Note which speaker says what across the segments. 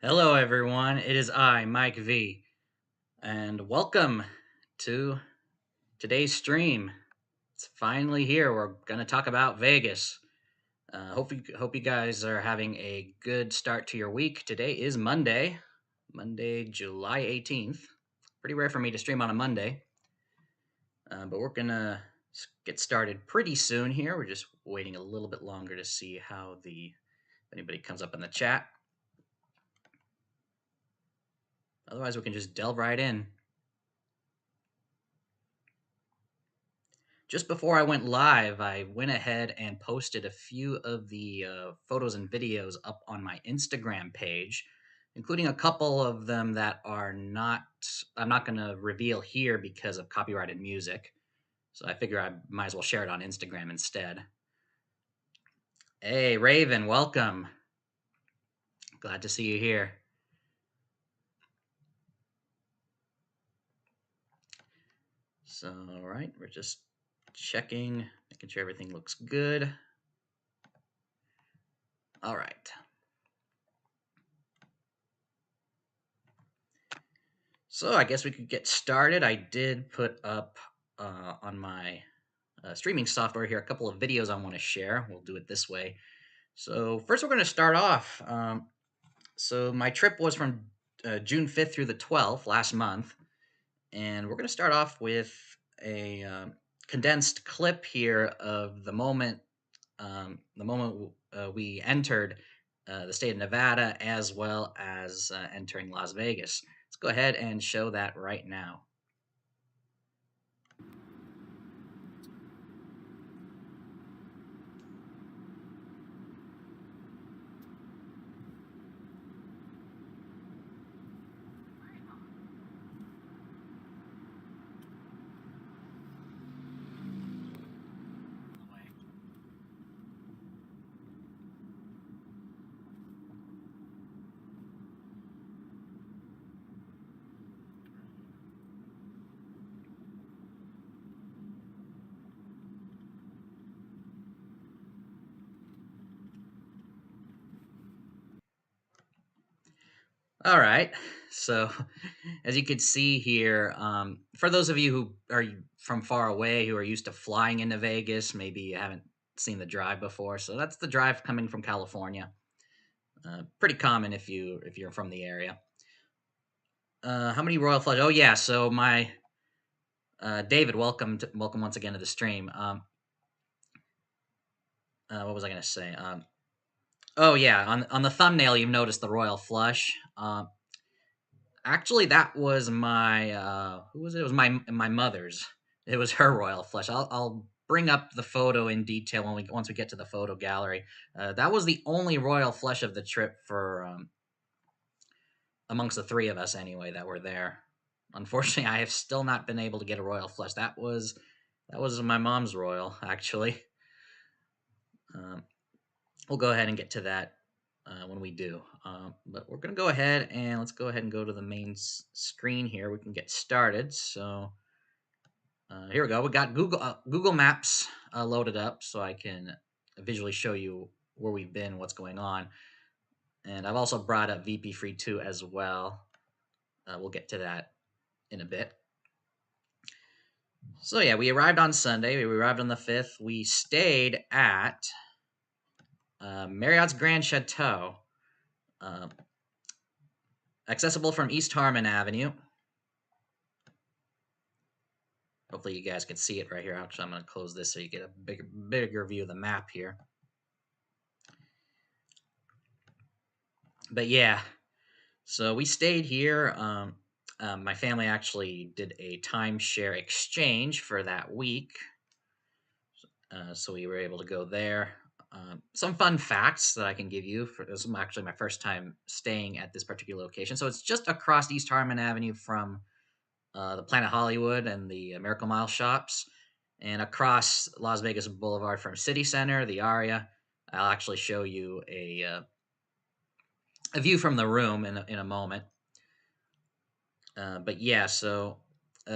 Speaker 1: Hello, everyone. It is I, Mike V, and welcome to today's stream. It's finally here. We're gonna talk about Vegas. Hope you guys are having a good start to your week. Today is Monday, July 18th. Pretty rare for me to stream on a Monday, but we're gonna get started pretty soon here. We're just waiting a little bit longer to see how the if anybody comes up in the chat. Otherwise, we can just delve right in. Just before I went live, I went ahead and posted a few of the photos and videos up on my Instagram page, including a couple of them that I'm not going to reveal here because of copyrighted music. So I figure I might as well share it on Instagram instead. Hey, Raven, welcome. Glad to see you here. So, all right, we're just checking, making sure everything looks good. All right. So I guess we could get started. I did put up on my streaming software here a couple of videos I want to share. We'll do it this way. So first, we're going to start off. So my trip was from June 5th through the 12th last month, and we're going to start off with a condensed clip here of the moment we entered the state of Nevada, as well as entering Las Vegas. Let's go ahead and show that right now. All right. So, as you can see here, for those of you who are from far away, who are used to flying into Vegas, maybe you haven't seen the drive before. So that's the drive coming from California. Pretty common if you're from the area. How many Royal Flush? Oh yeah. So my David, welcome once again to the stream. What was I going to say? Oh yeah, on the thumbnail you've noticed the Royal Flush. Actually, that was my who was it? It was my mother's. It was her royal flush. I'll bring up the photo in detail once we get to the photo gallery. That was the only royal flush of the trip for amongst the three of us anyway that were there. Unfortunately, I have still not been able to get a royal flush. That was my mom's royal actually. Um, we'll go ahead and get to that when we do. But we're going to go ahead and let's go ahead and go to the main screen here. We can get started. So here we go. We got Google Maps loaded up so I can visually show you where we've been, what's going on. And I've also brought up VP Free 2 as well. We'll get to that in a bit. So yeah, we arrived on Sunday. We arrived on the 5th. We stayed at Marriott's Grand Chateau, accessible from East Harmon Avenue. Hopefully you guys can see it right here. Actually, I'm going to close this so you get a bigger view of the map here. But yeah, so we stayed here. My family actually did a timeshare exchange for that week. So we were able to go there. Some fun facts that I can give you. This is actually my first time staying at this particular location. So it's just across East Harmon Avenue from the Planet Hollywood and the Miracle Mile shops, and across Las Vegas Boulevard from City Center, the Aria. I'll actually show you a view from the room in a moment. But yeah, so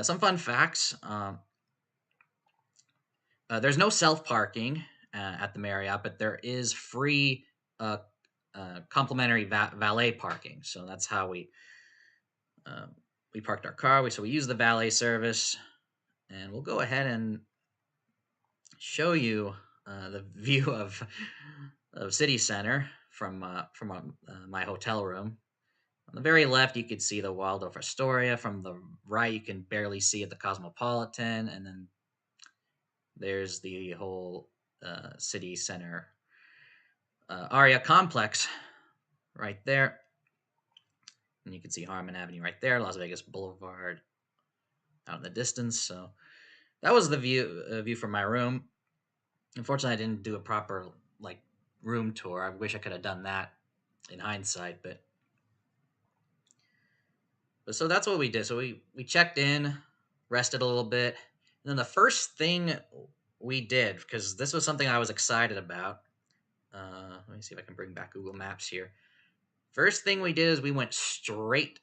Speaker 1: some fun facts. There's no self parking at the Marriott, but there is free complimentary valet parking. So that's how uh, we parked our car. So we used the valet service, and we'll go ahead and show you the view of city center from my hotel room. On the very left, you could see the Waldorf Astoria. From the right, you can barely see it, the Cosmopolitan, and then there's the whole city center Aria complex right there. And you can see Harmon Avenue right there, Las Vegas Boulevard out in the distance. So that was the view from my room. Unfortunately, I didn't do a proper like room tour. I wish I could have done that in hindsight, but so that's what we did. So we checked in, rested a little bit, and then the first thing we did, because this was something I was excited about. Let me see if I can bring back Google Maps here. First thing we did is we went straight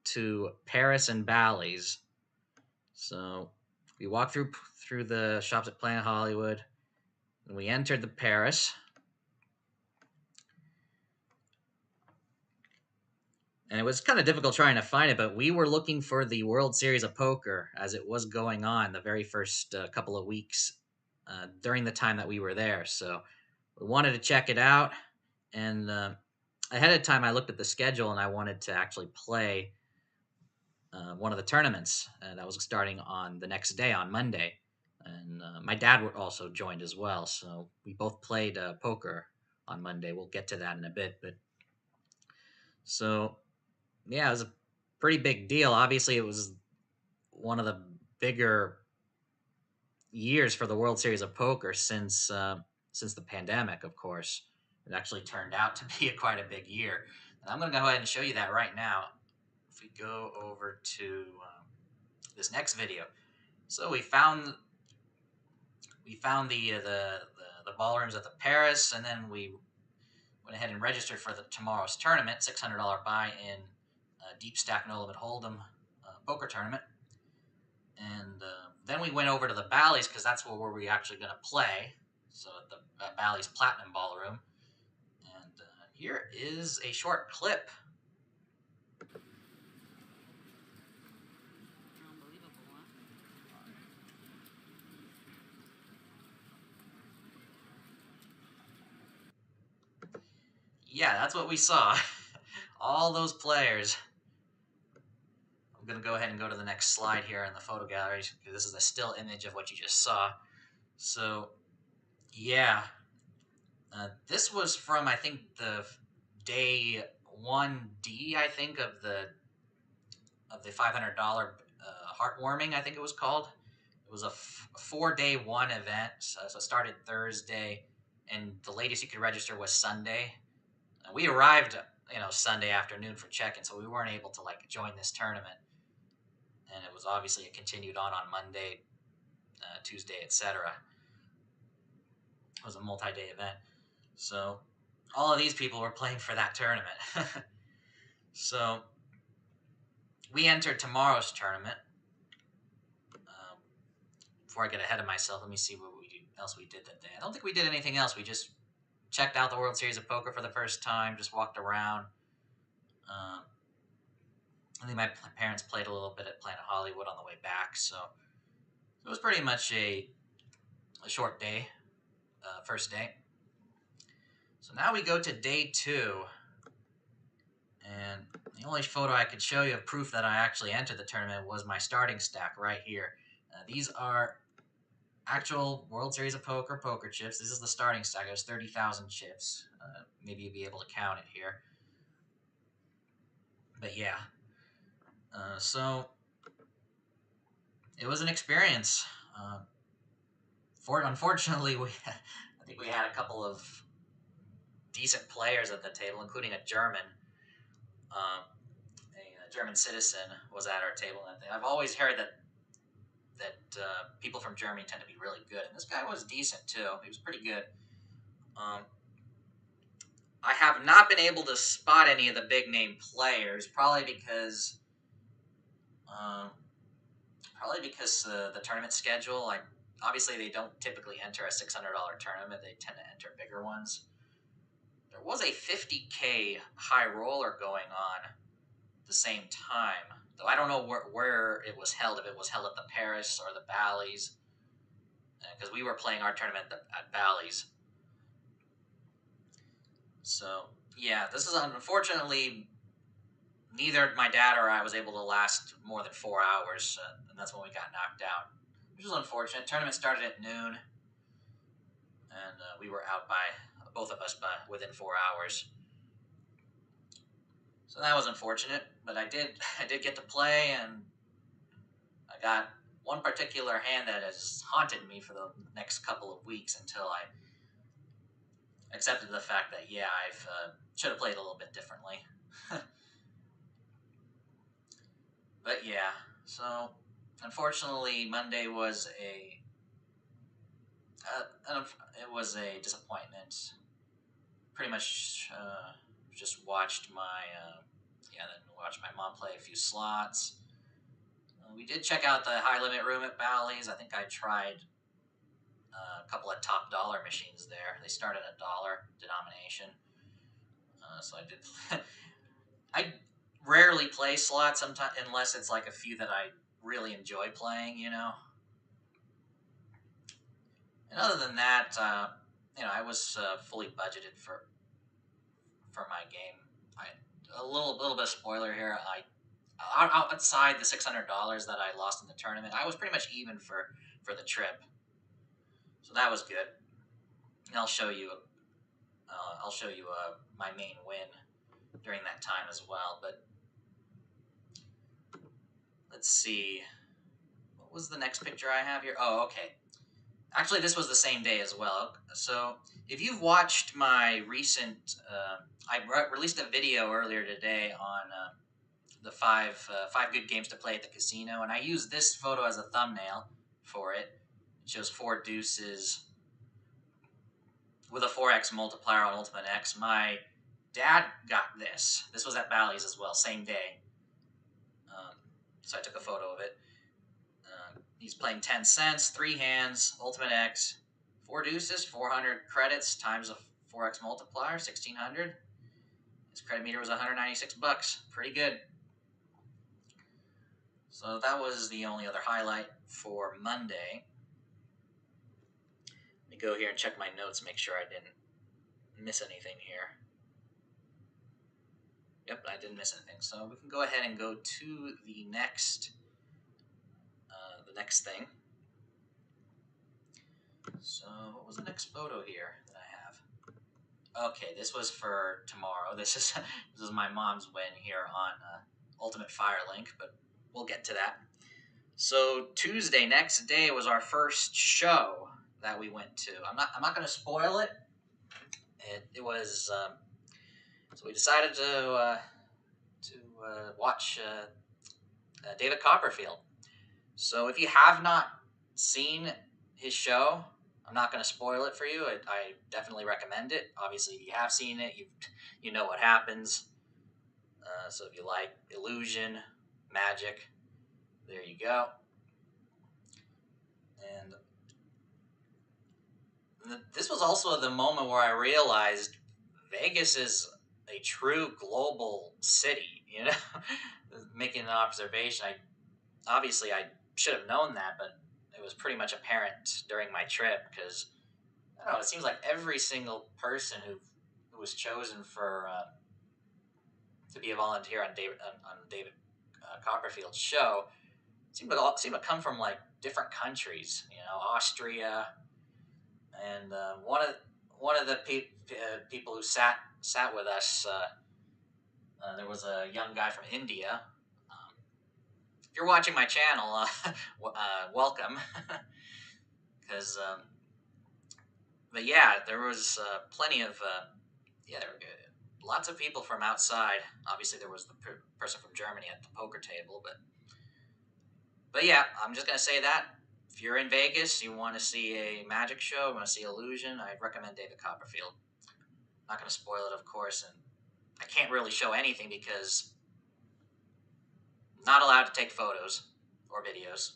Speaker 1: to Paris and Bally's. So we walked through the shops at Planet Hollywood, and we entered the Paris. And it was kind of difficult trying to find it, but we were looking for the World Series of Poker as it was going on the very first couple of weeks during the time that we were there. So we wanted to check it out, and ahead of time, I looked at the schedule and I wanted to actually play one of the tournaments that was starting on the next day on Monday. And my dad also joined as well, so we both played poker on Monday. We'll get to that in a bit, but so yeah, it was a pretty big deal. Obviously, it was one of the bigger years for the World Series of Poker since the pandemic. Of course, it actually turned out to be quite a big year. And I'm going to go ahead and show you that right now. If we go over to this next video, so we found the ballrooms at the Paris, and then we went ahead and registered for tomorrow's tournament, $600 buy-in deep stack no limit hold'em poker tournament. And then we went over to the Bally's because that's where we actually going to play. So at the Bally's Platinum Ballroom. And here is a short clip. Yeah, that's what we saw. All those players. I'm going to go ahead and go to the next slide here in the photo gallery because this is a still image of what you just saw. So, yeah. This was from, I think, the day 1D, I think, of the $500 heartwarming, I think it was called. It was a 4-day one event, so it started Thursday, and the latest you could register was Sunday. We arrived, Sunday afternoon for check-in, so we weren't able to join this tournament. And it was obviously it continued on Monday, Tuesday, etc. It was a multi-day event, so all of these people were playing for that tournament. So we entered tomorrow's tournament. Before I get ahead of myself, let me see what else we did that day. I don't think we did anything else. We just checked out the World Series of Poker for the first time, just walked around. I think my parents played a little bit at Planet Hollywood on the way back, so it was pretty much a short day, first day. So now we go to day 2, and the only photo I could show you of proof that I actually entered the tournament was my starting stack right here. These are actual World Series of Poker chips. This is the starting stack. There's 30,000 chips. Maybe you'll be able to count it here. But yeah. So it was an experience. Unfortunately, I think we had a couple of decent players at the table, including a German. A German citizen was at our table. And I've always heard that people from Germany tend to be really good, and this guy was decent too. He was pretty good. I have not been able to spot any of the big name players, probably because the tournament schedule. Obviously they don't typically enter a $600 tournament. They tend to enter bigger ones. There there was a 50K high roller going on at the same time. Though I don't know where it was held, if it was held at the Paris or the Bally's, because we were playing our tournament at Bally's. So, yeah, this is unfortunately neither my dad or I was able to last more than 4 hours, and that's when we got knocked out, which was unfortunate. Tournament started at noon, and we were out by both of us by within 4 hours. So that was unfortunate, but I did get to play, and I got one particular hand that has haunted me for the next couple of weeks until I accepted the fact that I've should have played a little bit differently. But yeah, so unfortunately Monday was it was a disappointment. Pretty much just watched my mom play a few slots. We did check out the high limit room at Bally's. I think I tried a couple of top dollar machines there. They start at $1 denomination. So I did. I rarely play slots sometimes unless it's like a few that I really enjoy playing, And other than that, I was fully budgeted for my game. A little bit of spoiler here. Outside the $600 that I lost in the tournament, I was pretty much even for the trip. So that was good. And I'll show you. My main win during that time as well. But let's see. What was the next picture I have here? Oh, okay. Actually, this was the same day as well. So if you've watched my recent, I released a video earlier today on the five good games to play at the casino, and I used this photo as a thumbnail for it. It shows 4 deuces with a 4x multiplier on Ultimate X. My dad got this. This was at Bally's as well, same day. So I took a photo of it. He's playing 10 cents, 3 hands, Ultimate X, 4 deuces, 400 credits times a 4x multiplier, 1,600. His credit meter was $196. Pretty good. So that was the only other highlight for Monday. Let me go here and check my notes, make sure I didn't miss anything here. Yep, I didn't miss anything. So we can go ahead and go to the next thing. So what was the next photo here that I have? Okay, this was for tomorrow. This is my mom's win here on Ultimate Firelink, but we'll get to that. So Tuesday, next day, was our first show that we went to. I'm not going to spoil it. It was so we decided to watch David Copperfield. So if you have not seen his show, I'm not going to spoil it for you. I definitely recommend it. Obviously, if you have seen it, you know what happens. So if you like illusion, magic, there you go. And this was also the moment where I realized Vegas is a true global city, Making an observation. I should have known that, but it was pretty much apparent during my trip because, I don't know, it seems like every single person who was chosen to be a volunteer on David Copperfield's show seemed to come from like different countries, Austria, and one of the people who sat with us. There was a young guy from India. If you're watching my channel, welcome. Because, but yeah, there was plenty of lots of people from outside. Obviously, there was the person from Germany at the poker table, but yeah, I'm just gonna say that if you're in Vegas, you want to see a magic show, want to see illusion, I'd recommend David Copperfield. I'm not gonna spoil it, of course, and I can't really show anything because I'm not allowed to take photos or videos.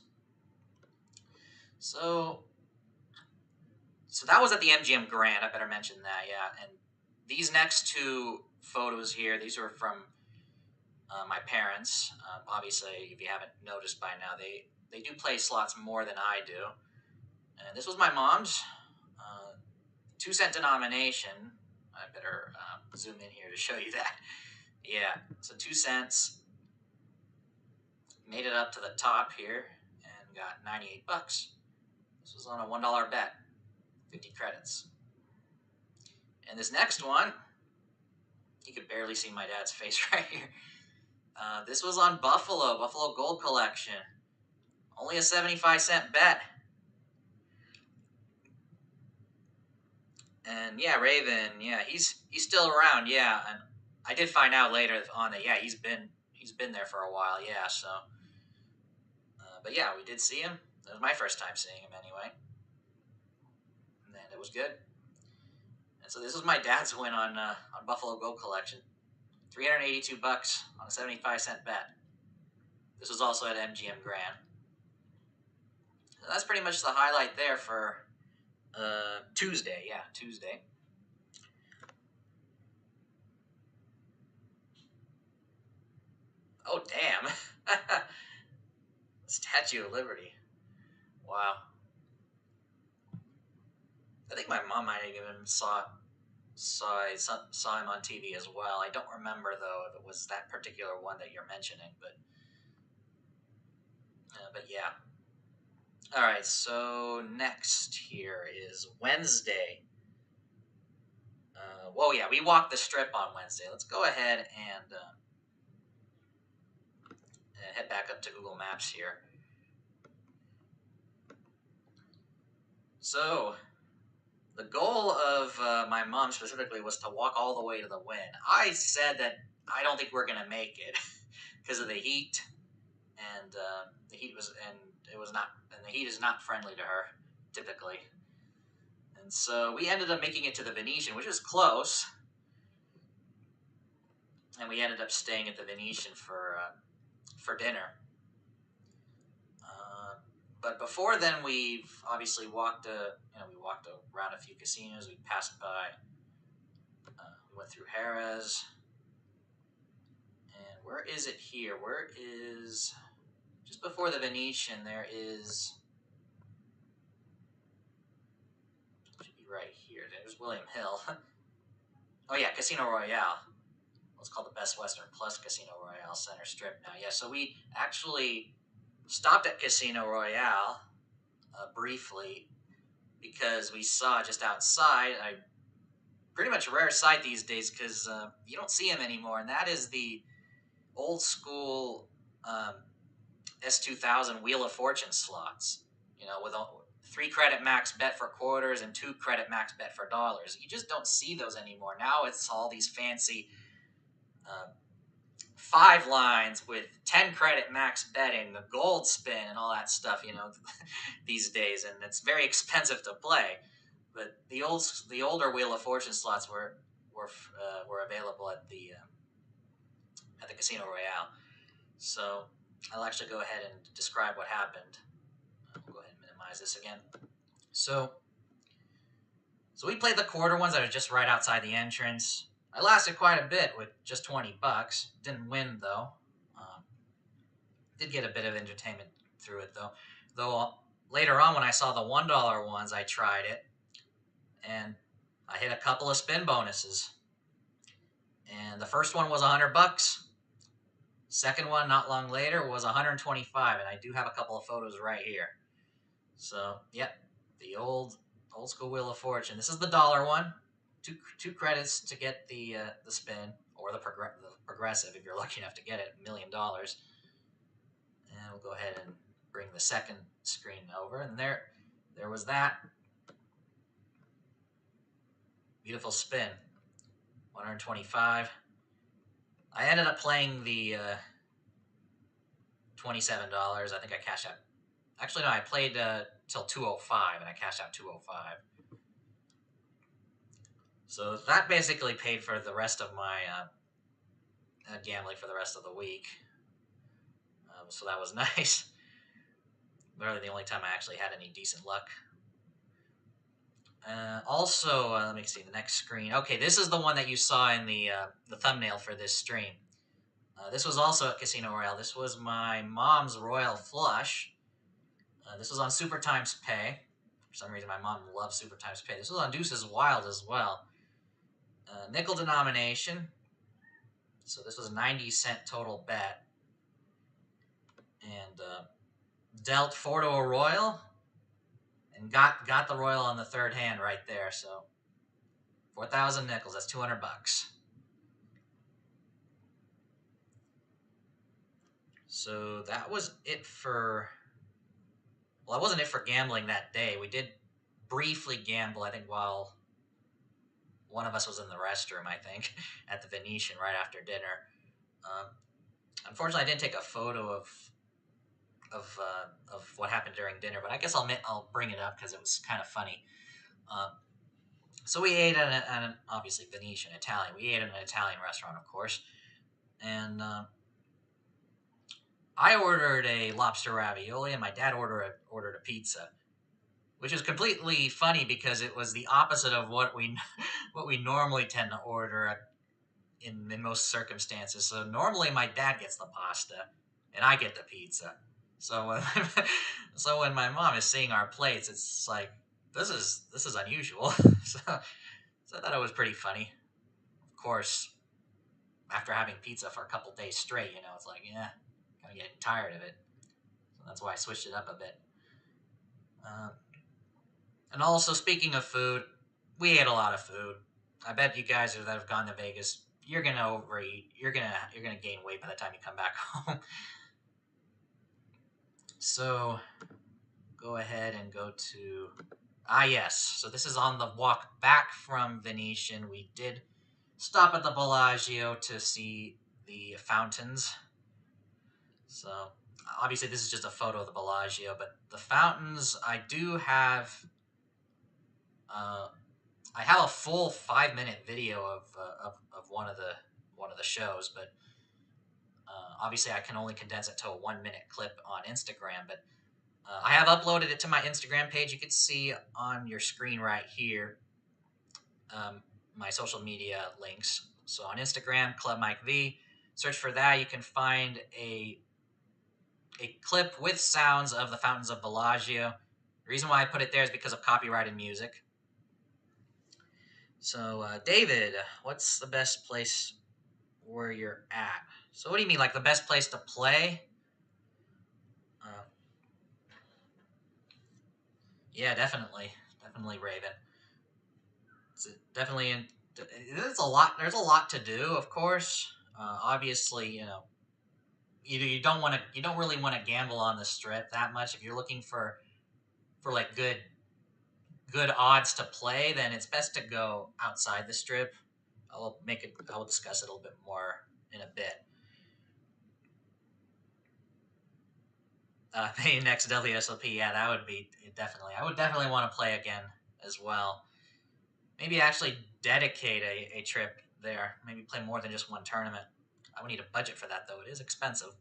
Speaker 1: So that was at the MGM Grand. I better mention that, yeah, and these next two photos here, these were from my parents. Obviously, if you haven't noticed by now, they do play slots more than I do. And this was my mom's 2-cent denomination. I better zoom in here to show you that. Yeah, so 2 cents. Made it up to the top here and got 98 bucks. This was on a $1 bet, 50 credits. And this next one, you could barely see my dad's face right here. This was on Buffalo Gold Collection. Only a 75-cent bet. And yeah, Raven, yeah, he's still around, yeah. And I did find out later on that yeah, he's been there for a while, yeah. So, but yeah, we did see him. It was my first time seeing him anyway, and it was good. And so this was my dad's win on Buffalo Gold Collection, 382 bucks on a 75-cent bet. This was also at MGM Grand. So that's pretty much the highlight there for Tuesday. Yeah, Tuesday. Oh, damn. Statue of Liberty. Wow. I think my mom might have even saw him on TV as well. I don't remember, though, if it was that particular one that you're mentioning, but yeah. All right, so next here is Wednesday. Well, yeah, we walked the strip on Wednesday. Let's go ahead and head back up to Google Maps here. So, the goal of my mom specifically was to walk all the way to the win. I said that I don't think we're gonna make it because of the heat, and the heat is not friendly to her typically. And so we ended up making it to the Venetian, which was close, and we ended up staying at the Venetian for dinner. But before then, we've obviously walked around a few casinos. We passed by. We went through Harrah's. And where is it here? Where is just before the Venetian? There is. Should be right here. There's William Hill. Oh yeah, Casino Royale. It's called the Best Western Plus Casino Royale Center Strip now. Yeah, so we actually stopped at Casino Royale briefly because we saw just outside a pretty much rare sight these days because you don't see them anymore, and that is the old school S2000 Wheel of Fortune slots. You know, with 3 credit max bet for quarters and 2 credit max bet for dollars. You just don't see those anymore. Now it's all these fancy 5 lines with 10 credit max betting, the gold spin, and all that stuff. You know, these days, and it's very expensive to play. But the older Wheel of Fortune slots were available at the Casino Royale. So I'll actually go ahead and describe what happened. I'll go ahead and minimize this again. So we played the quarter ones that are just right outside the entrance. I lasted quite a bit with just 20 bucks. Didn't win though. Did get a bit of entertainment through it though. Though later on when I saw the $1 ones, I tried it, and I hit a couple of spin bonuses. And the first one was 100 bucks. Second one, not long later, was 125, and I do have a couple of photos right here. So, yep, the old school Wheel of Fortune. This is the dollar one. Two credits to get the spin, or the progressive if you're lucky enough to get it, $1 million. And we'll go ahead and bring the second screen over, and there was that beautiful spin, 125. I ended up playing the $27. I think I cashed out. Actually, no, I played till 205, and I cashed out 205. So that basically paid for the rest of my gambling for the rest of the week. So that was nice. Really the only time I actually had any decent luck. Also, let me see the next screen. Okay, this is the one that you saw in the thumbnail for this stream. This was also at Casino Royale. This was my mom's Royal Flush. This was on Super Times Pay. For some reason, my mom loves Super Times Pay. This was on Deuce's Wild as well. Nickel denomination. So this was a 90-cent total bet. And dealt 4 to a Royal. And got the Royal on the third hand right there. So 4,000 nickels. That's $200. So that was it for. Well, that wasn't it for gambling that day. We did briefly gamble, I think, while one of us was in the restroom, I think, at the Venetian right after dinner. Um, Unfortunately, I didn't take a photo of what happened during dinner, but I guess I'll bring it up because it was kind of funny. Um, so we ate at an obviously Venetian Italian. We ate at an Italian restaurant, of course, and I ordered a lobster ravioli, and my dad ordered a pizza, which is completely funny because it was the opposite of what we what we normally tend to order in most circumstances. So normally my dad gets the pasta and I get the pizza. So when, so when my mom is seeing our plates, it's like this is unusual. so, so I thought it was pretty funny. Of course, after having pizza for a couple days straight, it's like kind of getting tired of it. So that's why I switched it up a bit. Uh, and also, speaking of food, we ate a lot of food. I bet you guys that have gone to Vegas, you're gonna overeat. You're gonna gain weight by the time you come back home. So go ahead and go to yes. So this is on the walk back from Venetian. We did stop at the Bellagio to see the fountains. So obviously this is just a photo of the Bellagio, but the fountains uh, I have a full 5-minute video of one of the shows, but obviously I can only condense it to a 1-minute clip on Instagram. But I have uploaded it to my Instagram page. You can see on your screen right here my social media links. So on Instagram, Club Mike V. Search for that. You can find a clip with sounds of the fountains of Bellagio. The reason why I put it there is because of copyrighted music. So, David, what's the best place where you're at? So, what do you mean, like the best place to play? Uh, yeah, definitely Raven. It's definitely in. There's a lot. There's a lot to do, of course. Obviously, you don't really want to gamble on the strip that much. If you're looking for like good odds to play, then it's best to go outside the strip. I'll discuss it a little bit more in a bit. Maybe next WSOP, yeah, that would be definitely. I would definitely want to play again as well. Maybe actually dedicate a trip there. Maybe play more than just one tournament. I would need a budget for that though. It is expensive.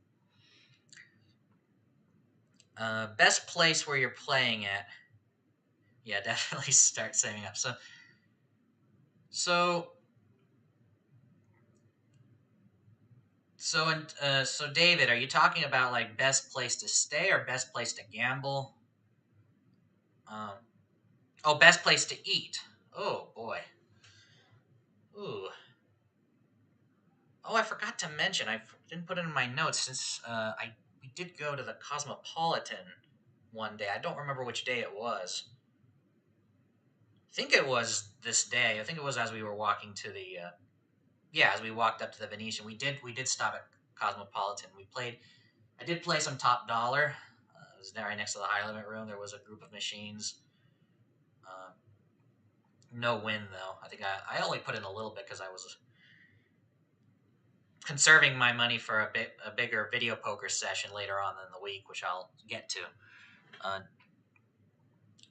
Speaker 1: Best place where you're playing at. Yeah, definitely start saving up. So so David, are you talking about like best place to stay or best place to gamble? Um, best place to eat. Oh boy. Ooh. Oh, I forgot to mention. I didn't put it in my notes since we did go to the Cosmopolitan one day. I don't remember which day it was. I think it was this day. I think it was as we were walking to the as we walked up to the Venetian. We did stop at Cosmopolitan. We played. I did play some Top Dollar. It was right next to the high limit room. There was a group of machines. Uh, no win though. I think I only put in a little bit because I was conserving my money for a bigger video poker session later on in the week, which I'll get to. Uh,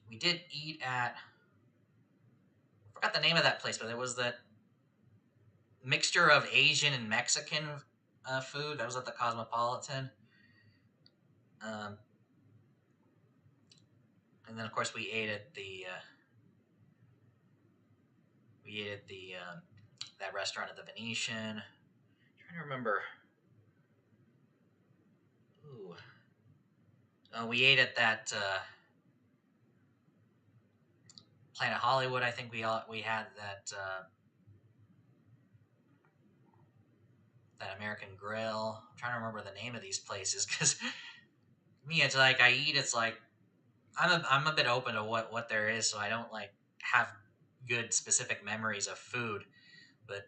Speaker 1: we did eat at I forgot the name of that place, but it was that mixture of Asian and Mexican food that was at the Cosmopolitan. And then of course we ate at the We ate at the that restaurant at the Venetian. I'm trying to remember. Ooh, we ate at that Planet Hollywood. I think we had that American Grill. I'm trying to remember the name of these places because me, it's like I eat. It's like I'm a bit open to what there is, so I don't like have good specific memories of food. But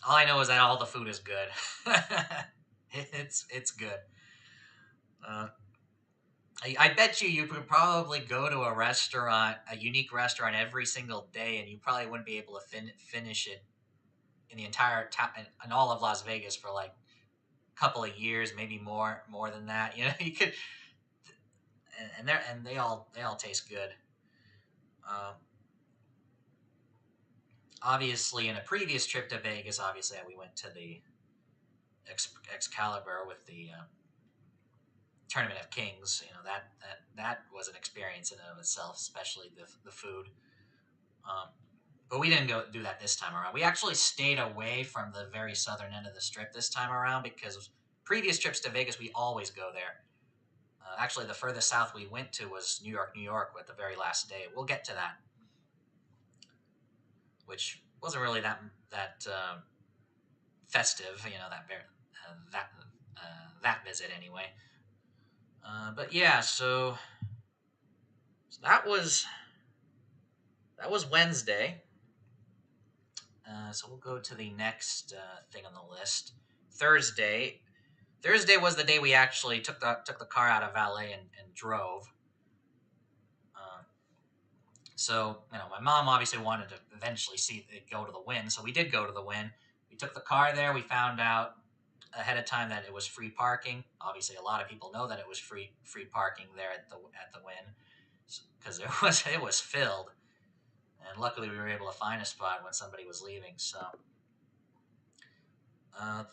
Speaker 1: all I know is that all the food is good. It's good. Uh, I bet you could probably go to a restaurant, a unique restaurant, every single day, and you probably wouldn't be able to finish it in the entire town in all of Las Vegas for like a couple of years, maybe more than that. You know, you could, and they all taste good. Um, Obviously, in a previous trip to Vegas, obviously we went to the Excalibur with the Tournament of Kings. You know that was an experience in and of itself, especially the food. Um, but we didn't go do that this time around. We actually stayed away from the very southern end of the strip this time around because previous trips to Vegas we always go there. Actually, the furthest south we went to was New York, with the very last day. We'll get to that, which wasn't really that festive. You know that visit anyway. But yeah, so that was Wednesday. So we'll go to the next thing on the list. Thursday. Thursday was the day we actually took the car out of valet and drove. Um, so my mom obviously wanted to eventually see it go to the Wynn, so we did go to the Wynn. We took the car there. We found out ahead of time that it was free parking. Obviously, a lot of people know that it was free parking there at the Wynn because it was filled. And luckily, we were able to find a spot when somebody was leaving. So uh,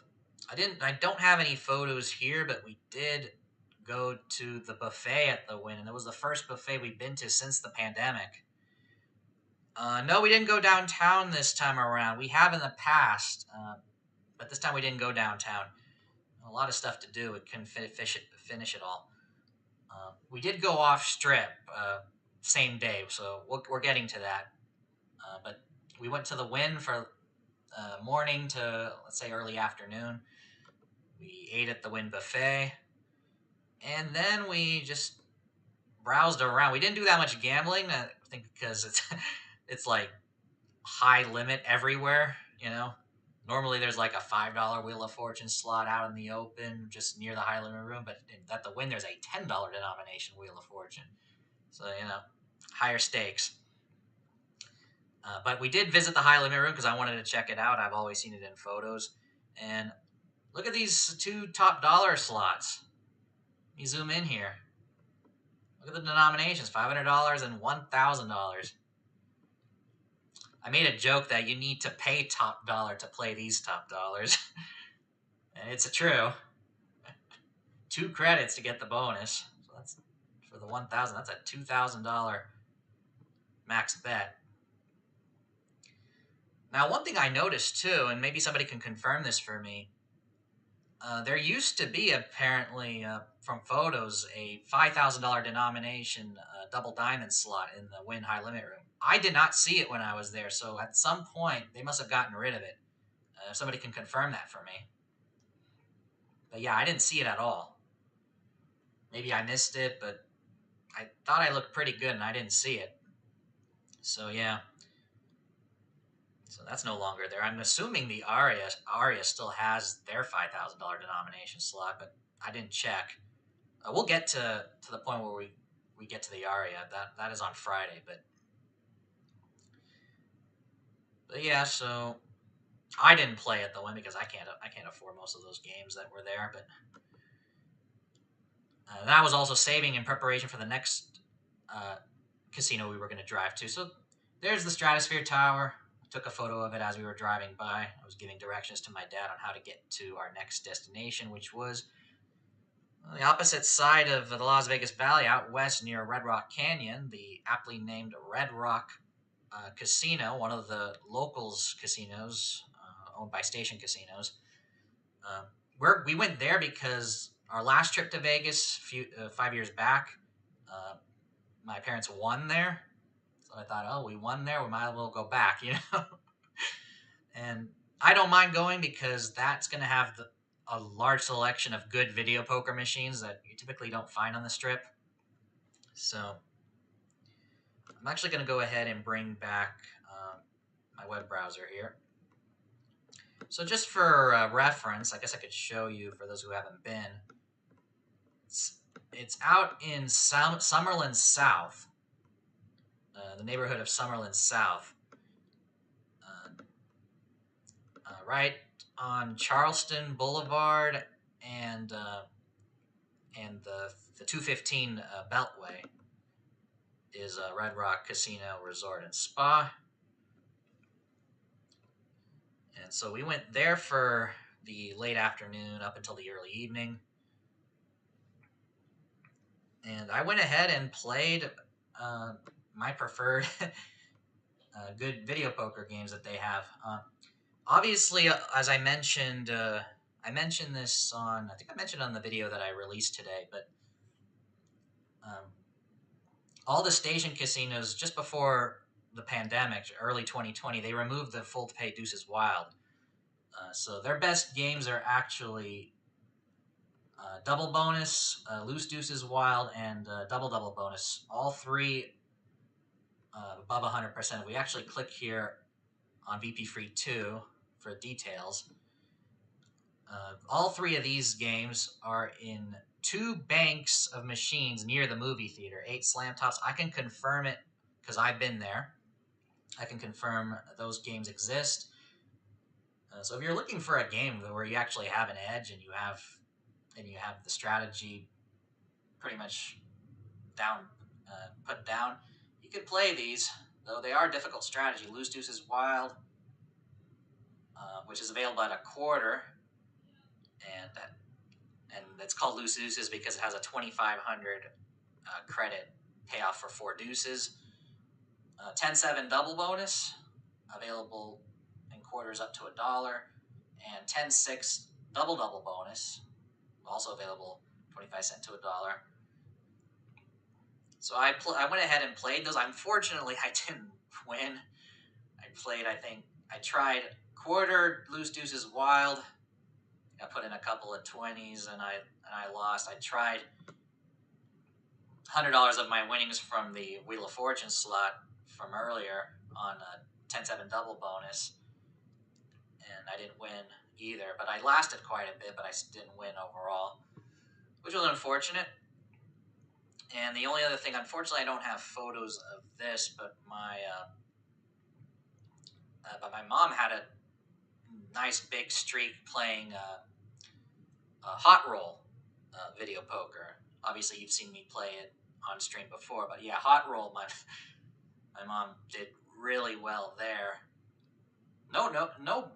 Speaker 1: I don't have any photos here, but we did go to the buffet at the Wynn, and it was the first buffet we've been to since the pandemic. No, we didn't go downtown this time around. We have in the past, but this time we didn't go downtown. A lot of stuff to do. We couldn't finish it all. We did go off strip same day, so we're getting to that. But we went to the Wynn for morning to, let's say, early afternoon. We ate at the Wynn buffet, and then we just browsed around. We didn't do that much gambling, I think, because it's like high limit everywhere. Normally there's like a $5 Wheel of Fortune slot out in the open, just near the high limit room. But at the Wynn, there's a $10 denomination Wheel of Fortune, so higher stakes. But we did visit the high limit room because I wanted to check it out. I've always seen it in photos, and look at these two top dollar slots. Let me zoom in here. Look at the denominations: $500 and $1,000. I made a joke that you need to pay top dollar to play these top dollars, and it's true. 2 credits to get the bonus. So that's for the 1,000. That's a $2,000 max bet. Now, one thing I noticed too, and maybe somebody can confirm this for me, there used to be apparently from photos a $5,000 denomination double diamond slot in the Wynn High Limit Room. I did not see it when I was there, so at some point they must have gotten rid of it. If somebody can confirm that for me. But yeah, I didn't see it at all. Maybe I missed it, but I thought I looked pretty good and I didn't see it. So yeah. So that's no longer there. I'm assuming the Aria still has their $5,000 denomination slot, but I didn't check. We'll get to the point where we get to the Aria. That is on Friday, but yeah. So I didn't play at the Wynn because I can't afford most of those games that were there. But that was also saving in preparation for the next uh, casino we were going to drive to. So there's the Stratosphere Tower. I took a photo of it as we were driving by. I was giving directions to my dad on how to get to our next destination, which was on the opposite side of the Las Vegas Valley, out west near Red Rock Canyon, the aptly named Red Rock casino, one of the locals casinos owned by Station Casinos. Uh, we went there because our last trip to Vegas, 5 years back, uh, my parents won there. So I thought, oh, we won there, we might as well go back, you know. And I don't mind going because that's going to have a large selection of good video poker machines that you typically don't find on the strip. So I'm actually going to go ahead and bring back my web browser here. So just for reference, I guess I could show you for those who haven't been. It's out in Summerlin South, the neighborhood of Summerlin South, right on Charleston Boulevard and the 215 Beltway is Red Rock Casino Resort and Spa. And so we went there for the late afternoon up until the early evening. And I went ahead and played my preferred good video poker games that they have. Obviously, as I mentioned this on, I think I mentioned on the video that I released today, but all the station casinos just before the pandemic, early 2020, they removed the full pay Deuces Wild. So their best games are actually double bonus, loose Deuces Wild, and double bonus. All three above 100%. We actually click here on VP Free 2 for details. All three of these games are in two banks of machines near the movie theater, 8 slam tops. I can confirm it because I've been there. I can confirm those games exist. So if you're looking for a game where you actually have an edge and you have the strategy pretty much put down, you could play these. Though they are difficult strategy. Loose Deuces Wild, which is available at a quarter, and it's called Loose Deuces because it has a 2,500 credit payoff for 4 deuces. 10-7 double bonus, available in quarters up to $1, and 10-6 double bonus, also available 25 cents to $1. So I went ahead and played those. Unfortunately, I didn't win. I tried quarter Loose Deuces Wild. I put in a couple of 20s and I lost. I tried $100 of my winnings from the Wheel of Fortune slot from earlier on a 10-7 double bonus, and I didn't win either. But I lasted quite a bit, but I didn't win overall, which was unfortunate. And the only other thing, unfortunately, I don't have photos of this, but my mom had a nice big streak playing Hot Roll video poker. Obviously, you've seen me play it on stream before, but yeah, Hot Roll, my mom did really well there. No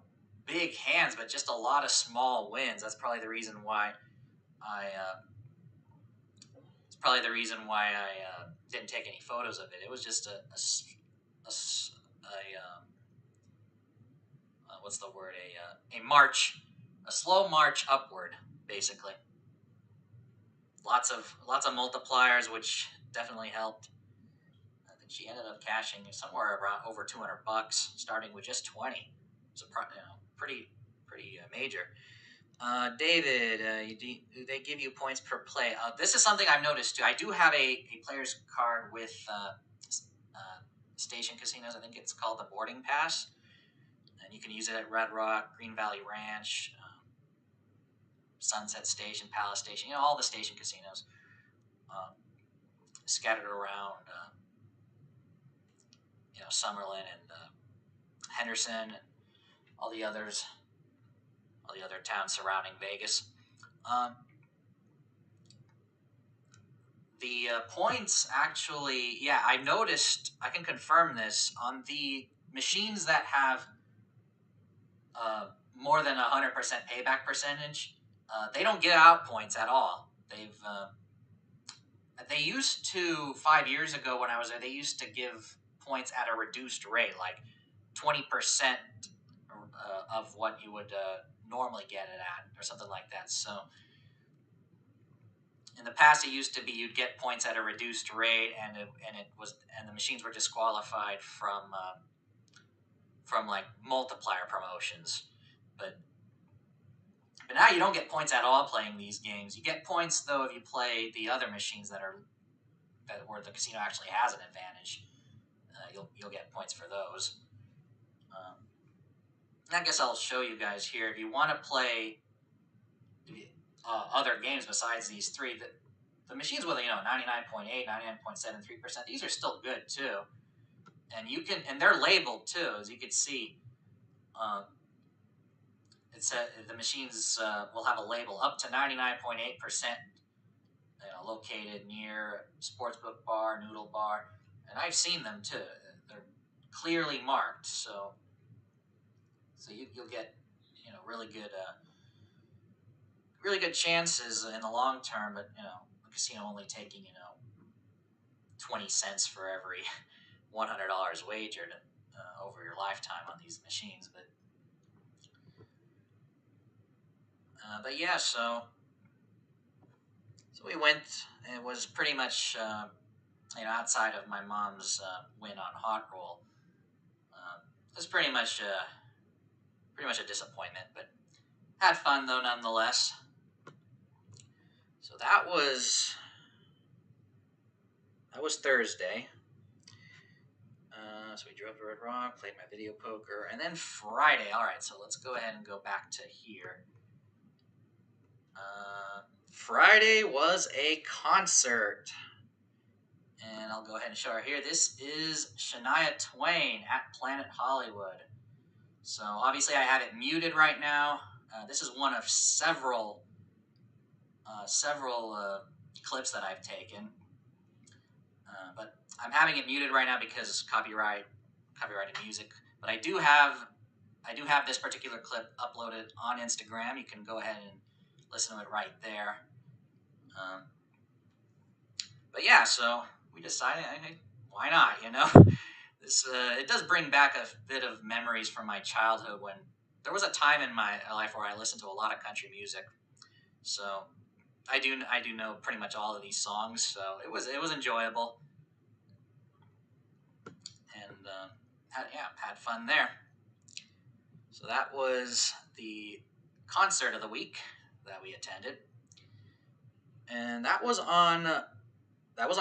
Speaker 1: big hands, but just a lot of small wins. That's probably the reason why I didn't take any photos of it. It was just what's the word? A slow march upward, basically. Lots of multipliers, which definitely helped. I think she ended up cashing somewhere around over $200, starting with just 20. It's pretty major. David, do they give you points per play? This is something I've noticed too. I do have a player's card with station casinos. I think it's called the boarding pass, and you can use it at Red Rock, Green Valley Ranch, Sunset Station, Palace Station. All the station casinos scattered around. Summerlin and Henderson, and all the other towns surrounding Vegas. The points actually, yeah, I noticed, I can confirm this, on the machines that have more than 100% payback percentage, they don't give out points at all. They used to, 5 years ago when I was there, they used to give points at a reduced rate, like 20% of what you would normally get it at, or something like that. So in the past, it used to be you'd get points at a reduced rate, and the machines were disqualified from like multiplier promotions. But now you don't get points at all playing these games. You get points though if you play the other machines where the casino actually has an advantage. You'll get points for those. I guess I'll show you guys here. If you want to play other games besides these three, the machines with 99.8, 99.73%, these are still good too. And they're labeled too, as you can see. It said the machines will have a label up to 99.8%, located near sportsbook bar, noodle bar, and I've seen them too. They're clearly marked, so you'll get really good chances in the long term. But the casino only taking 20 cents for every $100 wagered over your lifetime on these machines. But yeah, so we went. It was pretty much outside of my mom's win on hot roll. It was pretty much a disappointment, but had fun though nonetheless. So that was Thursday. So we drove to Red Rock, played my video poker, and then Friday. All right, so let's go ahead and go back to here. Friday was a concert, and I'll go ahead and show her here. This is Shania Twain at Planet Hollywood. So obviously I have it muted right now. This is one of several clips that I've taken, but I'm having it muted right now because copyrighted music. But I do have this particular clip uploaded on Instagram. You can go ahead and listen to it right there. But yeah, so we decided, why not? This it does bring back a bit of memories from my childhood when there was a time in my life where I listened to a lot of country music. So I do know pretty much all of these songs. So it was enjoyable, and had fun there. So that was the concert of the week that we attended, and that was on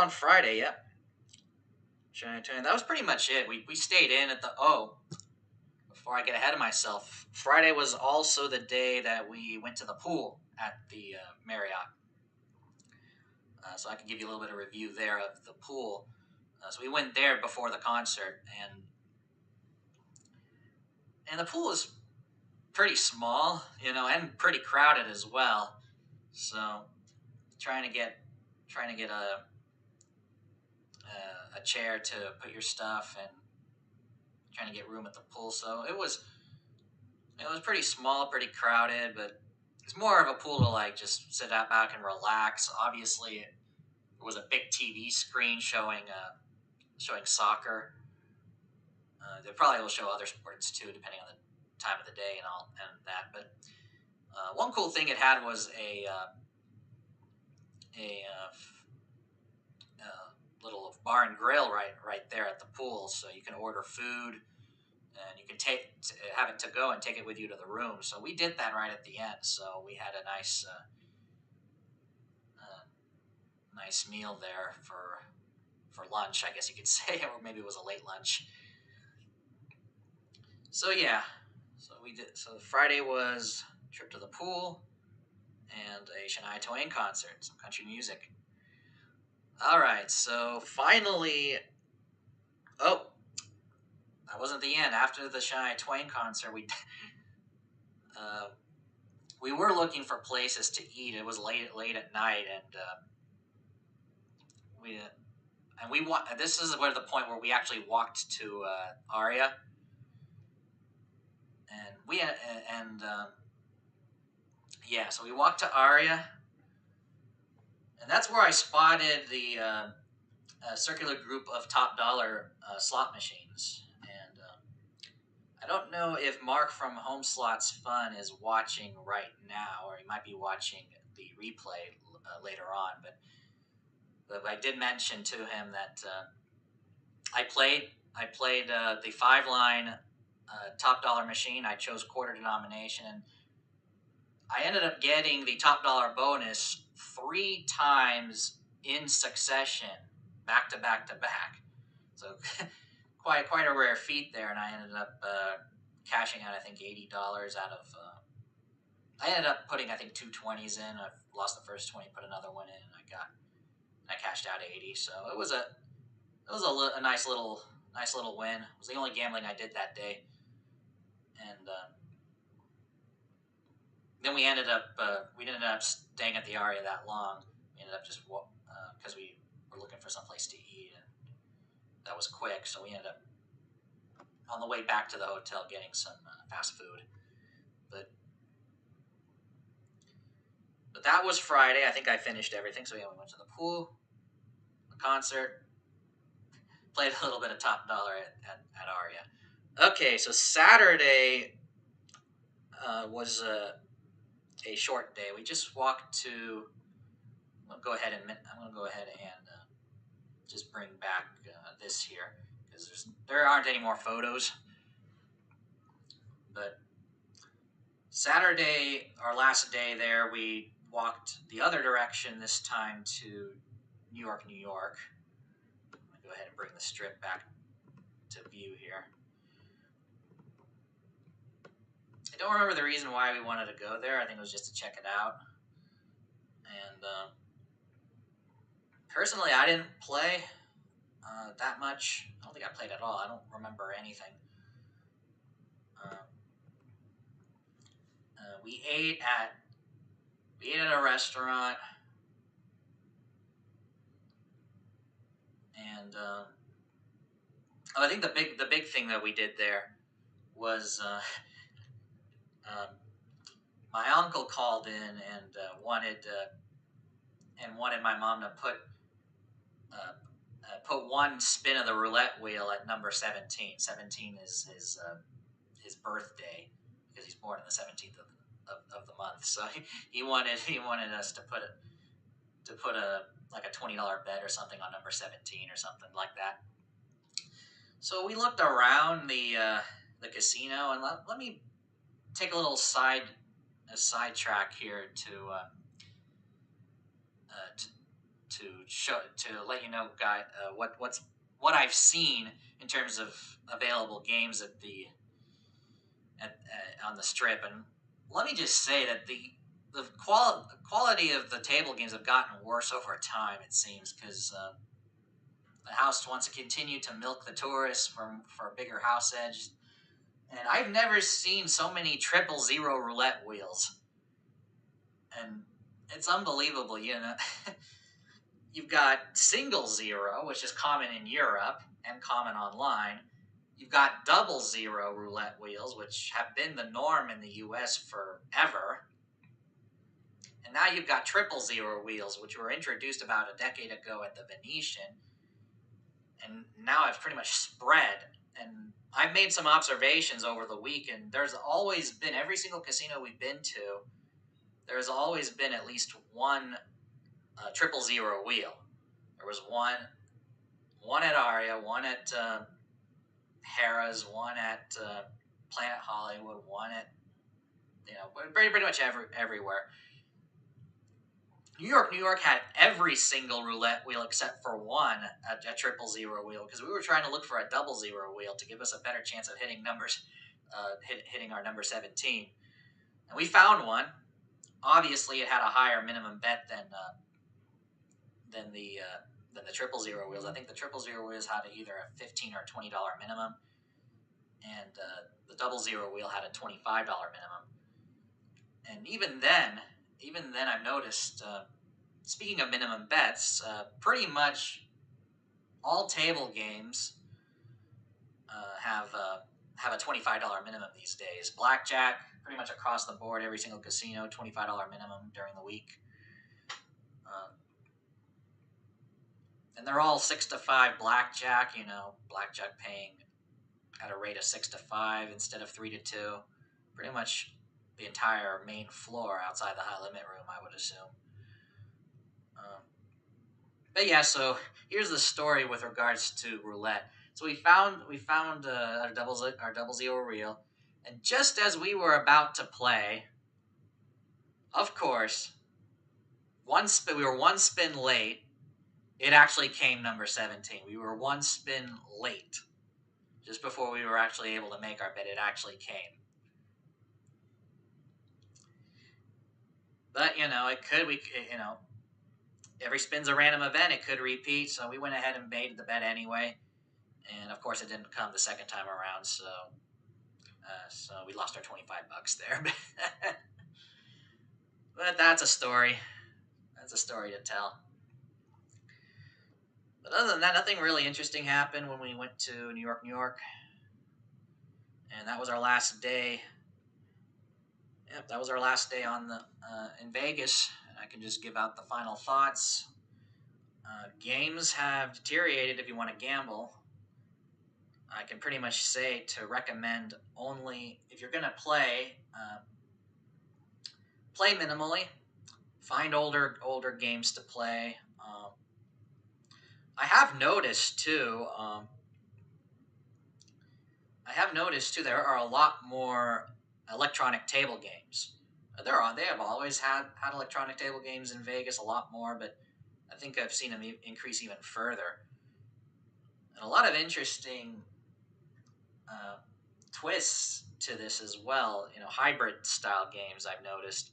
Speaker 1: Friday. Yep. That was pretty much it. We stayed in at the before I get ahead of myself. Friday was also the day that we went to the pool at the Marriott. So I can give you a little bit of review there of the pool. So we went there before the concert, and the pool is pretty small, and pretty crowded as well. So trying to get a chair to put your stuff and trying to get room at the pool. So it was pretty small, pretty crowded, but it's more of a pool to like just sit out back and relax. Obviously, it was a big TV screen showing soccer. They probably will show other sports too, depending on the time of the day and that. But one cool thing it had was a little bar and grill right there at the pool, so you can order food and you can have it to go and take it with you to the room. So we did that right at the end. So we had a nice meal there for lunch, I guess you could say, or maybe it was a late lunch. So yeah, so we did. So Friday was a trip to the pool and a Shania Twain concert, some country music. All right, so finally, that wasn't the end. After the Shania Twain concert, we were looking for places to eat. It was late at night, and we this is where the point where we actually walked to Aria, so we walked to Aria, and that's where I spotted the a circular group of top dollar slot machines, and I don't know if Mark from Home Slots Fun is watching right now, or he might be watching the replay later on. But I did mention to him that I played the 5 line top dollar machine. I chose quarter denomination, and I ended up getting the top dollar bonus 3 times in succession, back to back to back. So quite a rare feat there, and I ended up cashing out I think $80 out of. I ended up putting I think 2 20s in. I lost the first 20, put another one in, and I cashed out 80. So a nice little win. It was the only gambling I did that day, and then we ended up staying at the Aria that long. We ended up just because we were looking for someplace to eat, and that was quick. So we ended up on the way back to the hotel getting some fast food. But that was Friday. I think I finished everything. So yeah, we went to the pool, the concert, played a little bit of top dollar at Aria. Okay, so Saturday was a short day. We just walked to. I'm gonna go ahead and just bring back this here because there aren't any more photos. But Saturday, our last day there, we walked the other direction this time to New York, New York. I'm gonna go ahead and bring the strip back to view here. I don't remember the reason why we wanted to go there. I think it was just to check it out. And personally, I didn't play that much. I don't think I played at all. I don't remember anything. We ate at a restaurant, and I think the big thing that we did there was my uncle called in and wanted my mom to put one spin of the roulette wheel at number 17. 17 is his birthday because he's born on the 17th of the month. So he wanted us to put a $20 bet or something on number 17 or something like that. So we looked around the casino, and let me take a little sidetrack here to let you know, guy, what I've seen in terms of available games on the strip. And let me just say that the quality of the table games have gotten worse over time, it seems, because the house wants to continue to milk the tourists for a bigger house edge. And I've never seen so many 000 roulette wheels. And it's unbelievable, you know. You've got single zero, which is common in Europe and common online. You've got 00 roulette wheels, which have been the norm in the US forever. And now you've got 000 wheels, which were introduced about a decade ago at the Venetian. And now it's pretty much spread. And I've made some observations over the week, and there's always been, every single casino we've been to, there's always been at least one 000 wheel. There was one at Aria, one at Harrah's, one at Planet Hollywood, one at pretty much everywhere. New York had every single roulette wheel except for one, a 000 wheel, because we were trying to look for a 00 wheel to give us a better chance of hitting numbers, hitting our number 17. And we found one. Obviously, it had a higher minimum bet than the 000 wheels. I think the 000 wheels had either a $15 or $20 minimum, and the 00 wheel had a $25 minimum. And even then I've noticed, speaking of minimum bets, pretty much all table games have a $25 minimum these days. Blackjack, pretty much across the board, every single casino, $25 minimum during the week. And they're all 6 to 5 blackjack. Blackjack paying at a rate of 6 to 5 instead of 3 to 2. Pretty much the entire main floor outside the high limit room, I would assume. Um, but yeah, so here's the story with regards to roulette. So we found our double zero reel, and just as we were about to play, of course, we were one spin late. It actually came number 17. We were one spin late. Just before we were actually able to make our bet, it actually came. But it could every spin's a random event. It could repeat, so we went ahead and made the bet anyway. And of course, it didn't come the second time around, so we lost our $25 there. But that's a story. That's a story to tell. But other than that, nothing really interesting happened when we went to New York, New York, and that was our last day. Yep, that was our last day in Vegas. And I can just give out the final thoughts. Games have deteriorated if you want to gamble. I can pretty much say to recommend only if you're going to play minimally. Find older games to play. I have noticed too. There are a lot more electronic table games. They have always had electronic table games in Vegas a lot more, but I think I've seen them increase even further. And a lot of interesting uh, twists to this as well. Hybrid style games I've noticed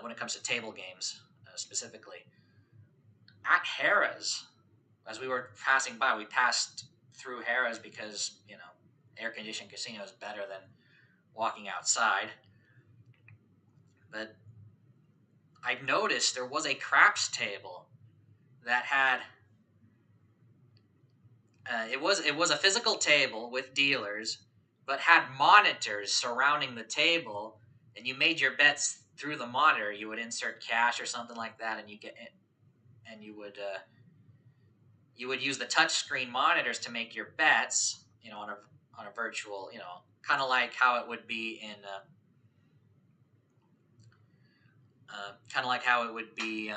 Speaker 1: when it comes to table games specifically. At Harrah's, as we were passing by, we passed through Harrah's because air conditioned casino is better than walking outside. But I noticed there was a craps table that had it was a physical table with dealers, but had monitors surrounding the table, and you made your bets through the monitor. You would insert cash or something like that, and you would use the touchscreen monitors to make your bets. On a virtual, kind of like how it would be in. Kind of like how it would be.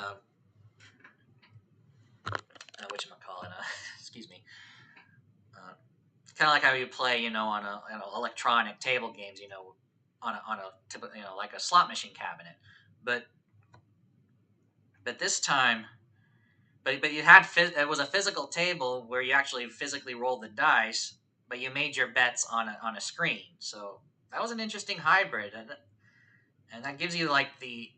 Speaker 1: Whatchamacallit, excuse me. Kind of like how you play, on electronic table games, like a slot machine cabinet. But this time, but it was a physical table where you actually physically rolled the dice, but you made your bets on a screen. So that was an interesting hybrid, and that gives you like the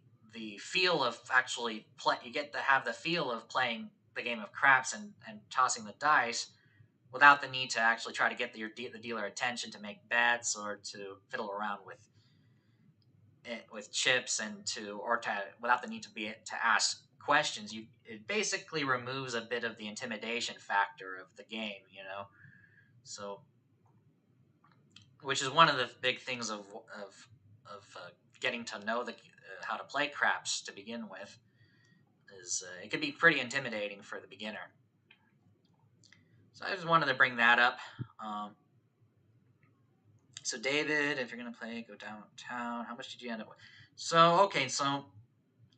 Speaker 1: feel of actually play. You get to have the feel of playing the game of craps and tossing the dice without the need to actually try to get the dealer attention to make bets or to fiddle around with chips without the need to ask questions. It basically removes a bit of the intimidation factor of the game, So, which is one of the big things of getting to know how to play craps to begin with. Is it can be pretty intimidating for the beginner. So I just wanted to bring that up. So David, if you're gonna play, go downtown. How much did you end up with? So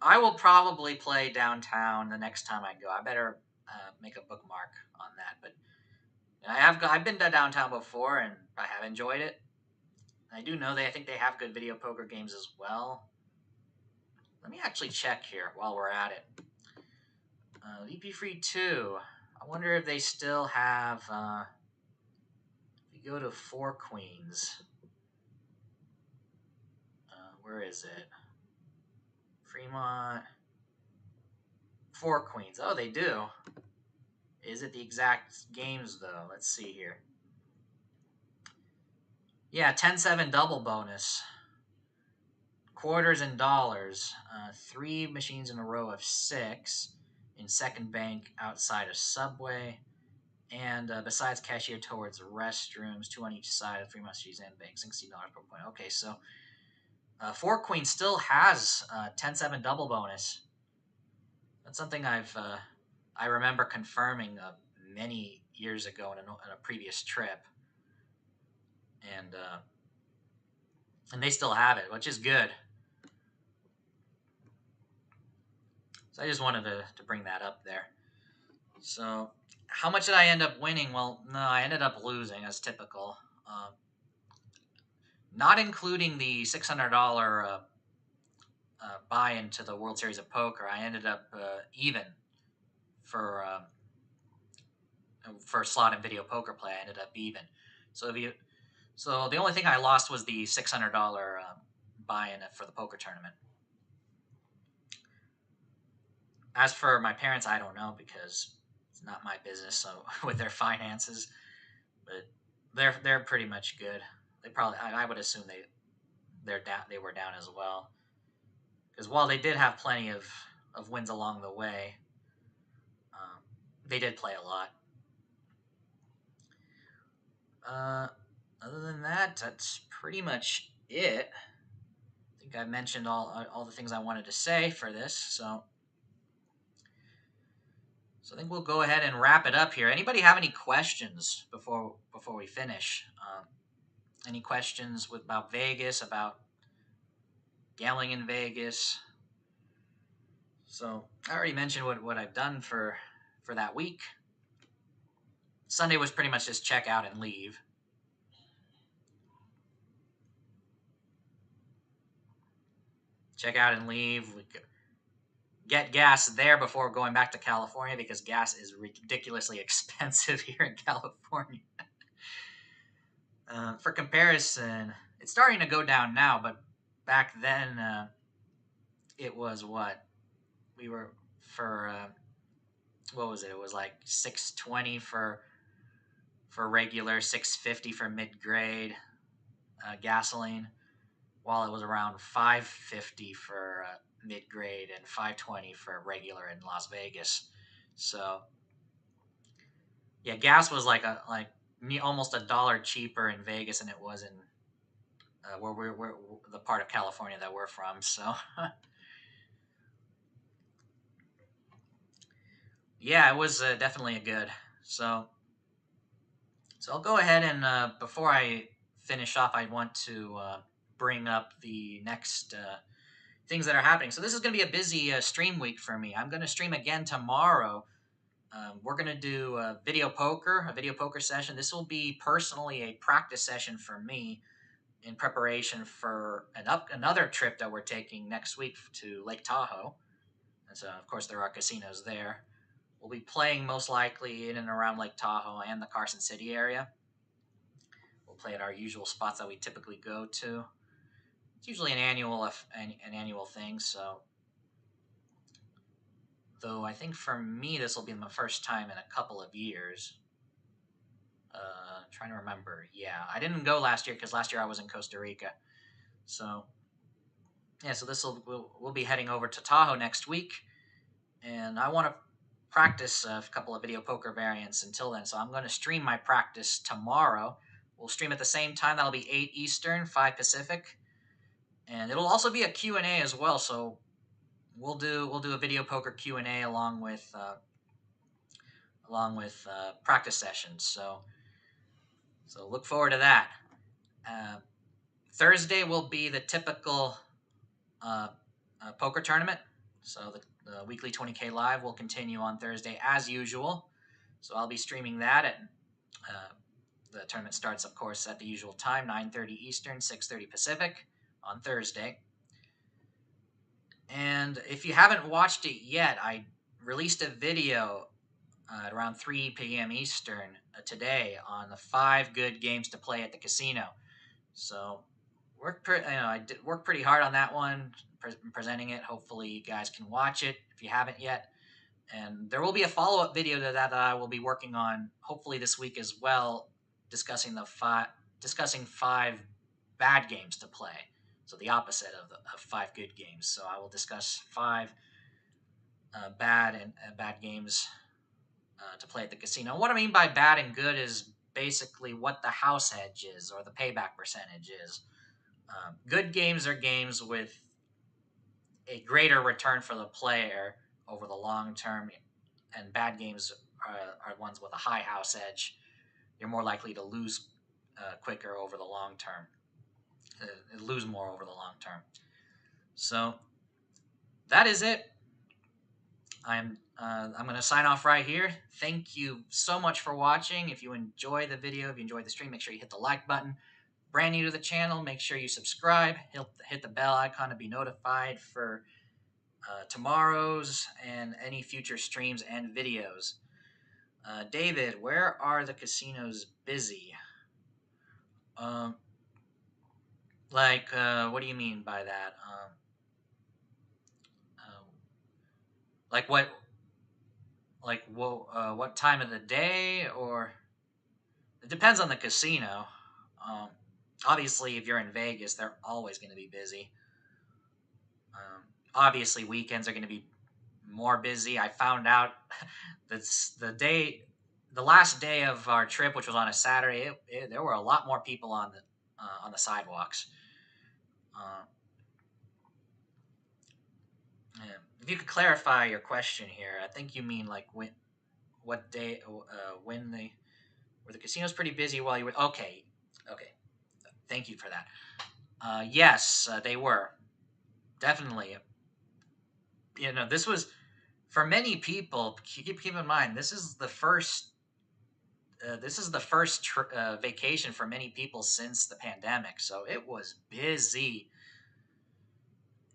Speaker 1: I will probably play downtown the next time I go. I better make a bookmark on that. But I've been to downtown before and I have enjoyed it. I do know I think they have good video poker games as well. Let me actually check here while we're at it. VP Free 2. I wonder if they still have. If you go to Four Queens. Where is it? Fremont. Four Queens. Oh, they do. Is it the exact games, though? Let's see here. Yeah, 10-7 double bonus. Quarters and dollars. 3 machines in a row of 6 in second bank outside of Subway. And besides cashier towards restrooms, 2 on each side of 3 machines and bank, $60 per point. Okay, so Four Queens still has 10-7 double bonus. That's something I've I remember confirming many years ago in a previous trip, and and they still have it, which is good. So I just wanted to bring that up there. So, how much did I end up winning? Well, no, I ended up losing as typical. Um, Not including the $600 buy into the World Series of Poker, I ended up even for slot and video poker play. I ended up even. So if you, so the only thing I lost was the $600 buy-in for the poker tournament. As for my parents, I don't know because it's not my business. So with their finances, but they're pretty much good. They probably I would assume they're down. They were down as well because while they did have plenty of wins along the way, um, they did play a lot. Uh, Other than that, that's pretty much it. I think I mentioned all the things I wanted to say for this. So I think we'll go ahead and wrap it up here. Anybody have any questions before we finish? Any questions about Vegas, about gambling in Vegas? So I already mentioned what I've done for that week. Sunday was pretty much just check out and leave. Check out and leave. We get gas there before going back to California because gas is ridiculously expensive here in California. For comparison, it's starting to go down now, but back then it was what we were for. What was it? It was like 620 for regular, 650 for mid grade gasoline, while it was around 550 for mid grade and 520 for regular in Las Vegas. So yeah, gas was like almost $1 cheaper in Vegas than it was in where we're the part of California that we're from. So yeah, it was definitely a good. So I'll go ahead and before I finish off, I want to bring up the next things that are happening. So this is going to be a busy stream week for me. I'm going to stream again tomorrow. We're going to do a video poker session. This will be personally a practice session for me in preparation for another trip that we're taking next week to Lake Tahoe. And so, of course, there are casinos there. We'll be playing most likely in and around Lake Tahoe and the Carson City area. We'll play at our usual spots that we typically go to. It's usually an annual thing. So, though I think for me this will be my first time in a couple of years. Trying to remember. Yeah, I didn't go last year because last year I was in Costa Rica. So yeah, so we'll be heading over to Tahoe next week, and I want to practice a couple of video poker variants until then. So I'm going to stream my practice tomorrow. We'll stream at the same time. That'll be 8 Eastern, 5 Pacific, and it'll also be a Q&A as well. So we'll do a video poker Q&A along with practice sessions. So look forward to that. Thursday will be the typical poker tournament. So the weekly 20K live will continue on Thursday as usual. So I'll be streaming that at the tournament starts, of course, at the usual time, 9:30 Eastern, 6:30 Pacific on Thursday. And if you haven't watched it yet, I released a video at around 3 p.m. Eastern today on the 5 good games to play at the casino. So I did work pretty hard on that one, presenting it. Hopefully, you guys can watch it if you haven't yet. And there will be a follow-up video to that I will be working on, hopefully this week as well, discussing discussing 5 bad games to play. So the opposite of 5 good games. So I will discuss 5 bad games to play at the casino. What I mean by bad and good is basically what the house hedge is or the payback percentage is. Good games are games with a greater return for the player over the long term, and bad games are ones with a high house edge. You're more likely to lose quicker over the long term, lose more over the long term. So that is it. I'm going to sign off right here. Thank you so much for watching. If you enjoy the video, if you enjoyed the stream, make sure you hit the like button. Brand new to the channel, make sure you subscribe. Hit the bell icon to be notified for tomorrow's and any future streams and videos. David, where are the casinos busy? Um, what do you mean by that? Uh, like what? What time of the day? Or it depends on the casino. Um, Obviously, if you're in Vegas, they're always going to be busy. Obviously, weekends are going to be more busy. I found out that's the last day of our trip, which was on a Saturday. There were a lot more people on the sidewalks. Uh, yeah. If you could clarify your question here, I think you mean like what day, when were the casinos pretty busy while you were? Okay, okay. Thank you for that. Yes, they were definitely. This was for many people. Keep in mind, this is the first vacation for many people since the pandemic, so it was busy.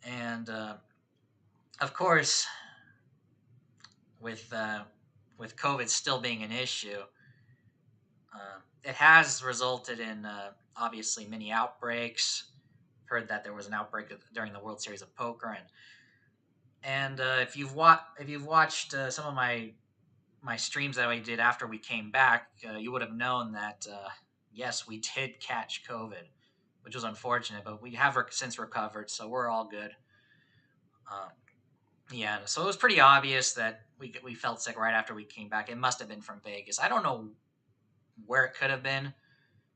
Speaker 1: And of course, with uh, with COVID still being an issue, it has resulted in obviously many outbreaks. Heard that there was an outbreak during the World Series of Poker, and if you've watched some of my streams that I did after we came back, you would have known that yes, we did catch COVID, which was unfortunate, but we have since recovered, so we're all good. Um, yeah, so it was pretty obvious that we felt sick right after we came back. It must have been from Vegas. I don't know where it could have been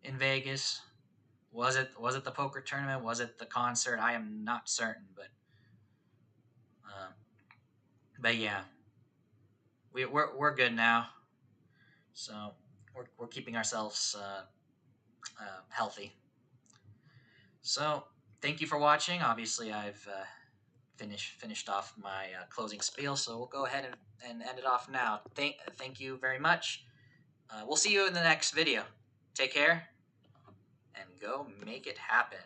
Speaker 1: in Vegas. Was it the poker tournament? Was it the concert? I am not certain, uh, but yeah, we're good now. So we're keeping ourselves healthy. So thank you for watching. Obviously, I've finished off my closing spiel, so we'll go ahead and end it off now. Thank you very much. We'll see you in the next video. Take care and go make it happen.